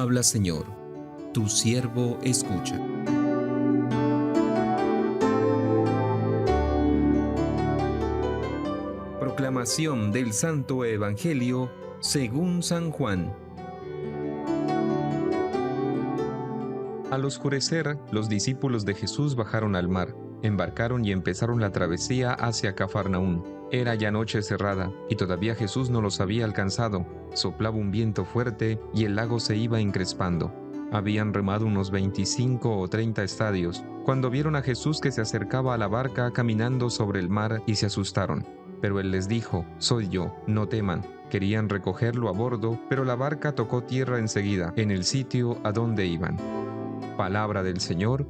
Habla, Señor, tu siervo escucha. Proclamación del Santo Evangelio según San Juan. Al oscurecer, los discípulos de Jesús bajaron al mar, embarcaron y empezaron la travesía hacia Cafarnaún. Era ya noche cerrada, y todavía Jesús no los había alcanzado. Soplaba un viento fuerte, y el lago se iba encrespando. Habían remado unos 25 o 30 estadios, cuando vieron a Jesús que se acercaba a la barca caminando sobre el mar, y se asustaron. Pero él les dijo: «Soy yo, no teman». Querían recogerlo a bordo, pero la barca tocó tierra enseguida, en el sitio a donde iban. Palabra del Señor.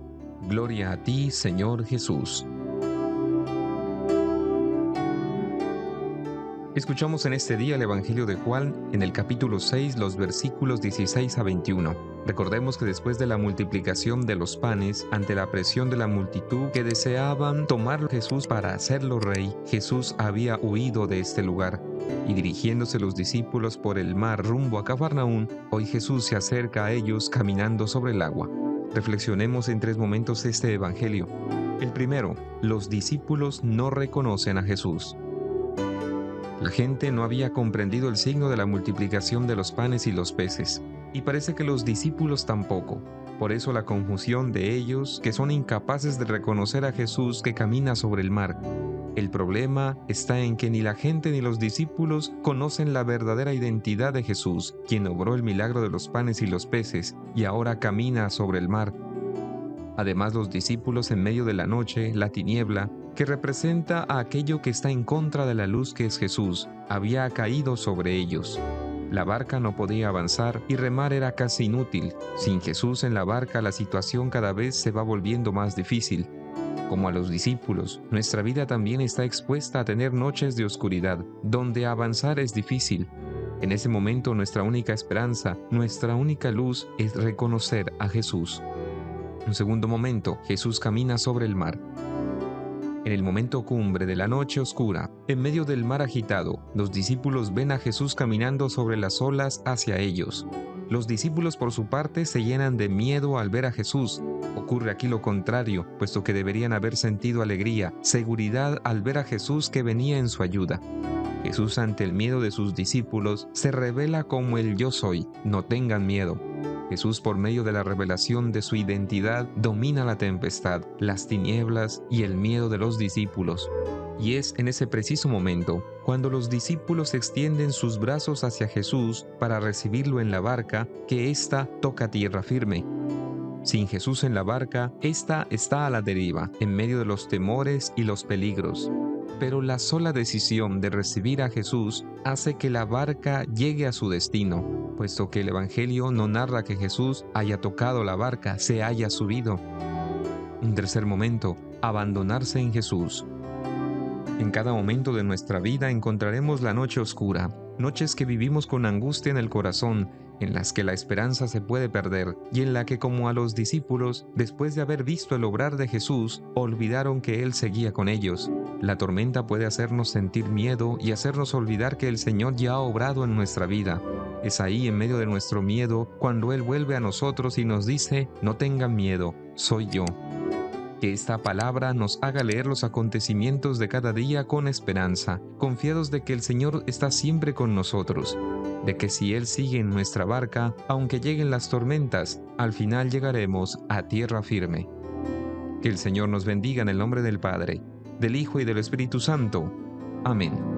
Gloria a ti, Señor Jesús. Escuchamos en este día el Evangelio de Juan, en el capítulo 6, los versículos 16 a 21. Recordemos que después de la multiplicación de los panes, ante la presión de la multitud que deseaban tomar a Jesús para hacerlo rey, Jesús había huido de este lugar. Y dirigiéndose los discípulos por el mar rumbo a Cafarnaún, hoy Jesús se acerca a ellos caminando sobre el agua. Reflexionemos en 3 momentos este Evangelio. El primero, los discípulos no reconocen a Jesús. La gente no había comprendido el signo de la multiplicación de los panes y los peces, y parece que los discípulos tampoco. Por eso la confusión de ellos, que son incapaces de reconocer a Jesús que camina sobre el mar. El problema está en que ni la gente ni los discípulos conocen la verdadera identidad de Jesús, quien obró el milagro de los panes y los peces, y ahora camina sobre el mar. Además, los discípulos, en medio de la noche, la tiniebla, que representa a aquello que está en contra de la luz que es Jesús, había caído sobre ellos. La barca no podía avanzar y remar era casi inútil. Sin Jesús en la barca, la situación cada vez se va volviendo más difícil. Como a los discípulos, nuestra vida también está expuesta a tener noches de oscuridad, donde avanzar es difícil. En ese momento, nuestra única esperanza, nuestra única luz es reconocer a Jesús. Un segundo momento, Jesús camina sobre el mar. En el momento cumbre de la noche oscura, en medio del mar agitado, los discípulos ven a Jesús caminando sobre las olas hacia ellos. Los discípulos, por su parte, se llenan de miedo al ver a Jesús. Ocurre aquí lo contrario, puesto que deberían haber sentido alegría, seguridad al ver a Jesús que venía en su ayuda. Jesús, ante el miedo de sus discípulos, se revela como el Yo Soy. No tengan miedo. Jesús, por medio de la revelación de su identidad, domina la tempestad, las tinieblas y el miedo de los discípulos. Y es en ese preciso momento, cuando los discípulos extienden sus brazos hacia Jesús para recibirlo en la barca, que ésta toca tierra firme. Sin Jesús en la barca, ésta está a la deriva, en medio de los temores y los peligros. Pero la sola decisión de recibir a Jesús hace que la barca llegue a su destino, puesto que el Evangelio no narra que Jesús haya tocado la barca, se haya subido. Un tercer momento, abandonarse en Jesús. En cada momento de nuestra vida encontraremos la noche oscura, noches que vivimos con angustia en el corazón, en las que la esperanza se puede perder y en la que, como a los discípulos, después de haber visto el obrar de Jesús, olvidaron que Él seguía con ellos. La tormenta puede hacernos sentir miedo y hacernos olvidar que el Señor ya ha obrado en nuestra vida. Es ahí, en medio de nuestro miedo, cuando Él vuelve a nosotros y nos dice: «No tengan miedo, soy yo». Que esta palabra nos haga leer los acontecimientos de cada día con esperanza, confiados de que el Señor está siempre con nosotros, de que si Él sigue en nuestra barca, aunque lleguen las tormentas, al final llegaremos a tierra firme. Que el Señor nos bendiga en el nombre del Padre, del Hijo y del Espíritu Santo. Amén.